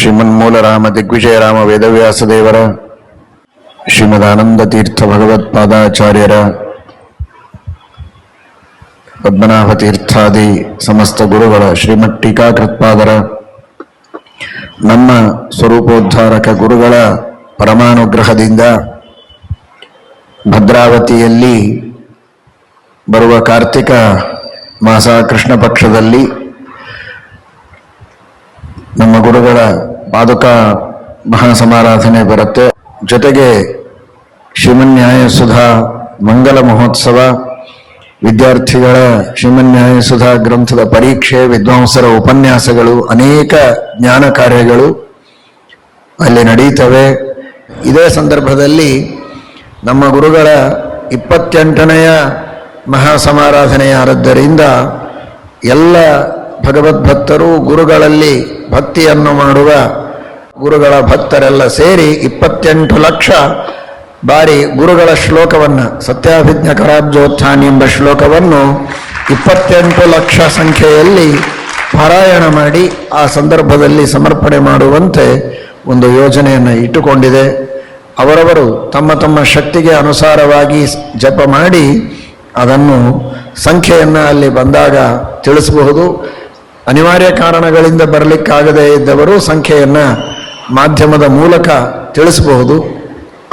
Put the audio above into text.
ಶ್ರೀಮನ್ಮೂಲರಾಮ ದಿಗ್ವಿಜಯರಾಮ ವೇದವ್ಯಾಸ ದೇವರ, ಶ್ರೀಮದಾನಂದ ತೀರ್ಥ ಭಗವತ್ಪಾದಾಚಾರ್ಯರ, ಪದ್ಮನಾಭ ತೀರ್ಥಾದಿ ಸಮಸ್ತ ಗುರುಗಳ, ಶ್ರೀಮತ್ ಟೀಕಾಕೃತ್ಪಾದರ, ನಮ್ಮ ಸ್ವರೂಪೋದ್ಧಾರಕ ಗುರುಗಳ ಪರಮಾನುಗ್ರಹದಿಂದ ಭದ್ರಾವತಿಯಲ್ಲಿ ಬರುವ ಕಾರ್ತಿಕ ಮಾಸ ಕೃಷ್ಣ ಪಕ್ಷದಲ್ಲಿ ನಮ್ಮ ಗುರುಗಳ ಪಾದುಕಾ ಮಹಾಸಮಾರಾಧನೆ ಬರುತ್ತೆ. ಜೊತೆಗೆ ಶ್ರೀಮನ್ಯಾಯ ಸುಧಾ ಮಂಗಲ ಮಹೋತ್ಸವ, ವಿದ್ಯಾರ್ಥಿಗಳ ಶ್ರೀಮನ್ಯಾಯ ಸುಧಾ ಗ್ರಂಥದ ಪರೀಕ್ಷೆ, ವಿದ್ವಾಂಸರ ಉಪನ್ಯಾಸಗಳು, ಅನೇಕ ಜ್ಞಾನ ಕಾರ್ಯಗಳು ಅಲ್ಲಿ ನಡೀತವೆ. ಇದೇ ಸಂದರ್ಭದಲ್ಲಿ ನಮ್ಮ ಗುರುಗಳ 28ನೆಯ ಮಹಾಸಮಾರಾಧನೆಯಾದದ್ದರಿಂದ ಎಲ್ಲ ಭಗವದ್ಭಕ್ತರು, ಗುರುಗಳಲ್ಲಿ ಭಕ್ತಿಯನ್ನು ಮಾಡುವ ಗುರುಗಳ ಭಕ್ತರೆಲ್ಲ ಸೇರಿ 28 ಲಕ್ಷ ಬಾರಿ ಗುರುಗಳ ಶ್ಲೋಕವನ್ನು, ಸತ್ಯಾಭಿಜ್ಞ ಕರಾಬ್ಜೋತ್ಥಾನ ಎಂಬ ಶ್ಲೋಕವನ್ನು 28 ಲಕ್ಷ ಸಂಖ್ಯೆಯಲ್ಲಿ ಪಾರಾಯಣ ಮಾಡಿ ಆ ಸಂದರ್ಭದಲ್ಲಿ ಸಮರ್ಪಣೆ ಮಾಡುವಂತೆ ಒಂದು ಯೋಜನೆಯನ್ನು ಇಟ್ಟುಕೊಂಡಿದೆ. ಅವರವರು ತಮ್ಮ ತಮ್ಮ ಶಕ್ತಿಗೆ ಅನುಸಾರವಾಗಿ ಜಪ ಮಾಡಿ ಅದನ್ನು ಸಂಖ್ಯೆಯನ್ನು ಅಲ್ಲಿ ಬಂದಾಗ ತಿಳಿಸಬಹುದು. ಅನಿವಾರ್ಯ ಕಾರಣಗಳಿಂದ ಬರಲಿಕ್ಕಾಗದೇ ಇದ್ದವರು ಸಂಖ್ಯೆಯನ್ನು ಮಾಧ್ಯಮದ ಮೂಲಕ ತಿಳಿಸಬಹುದು.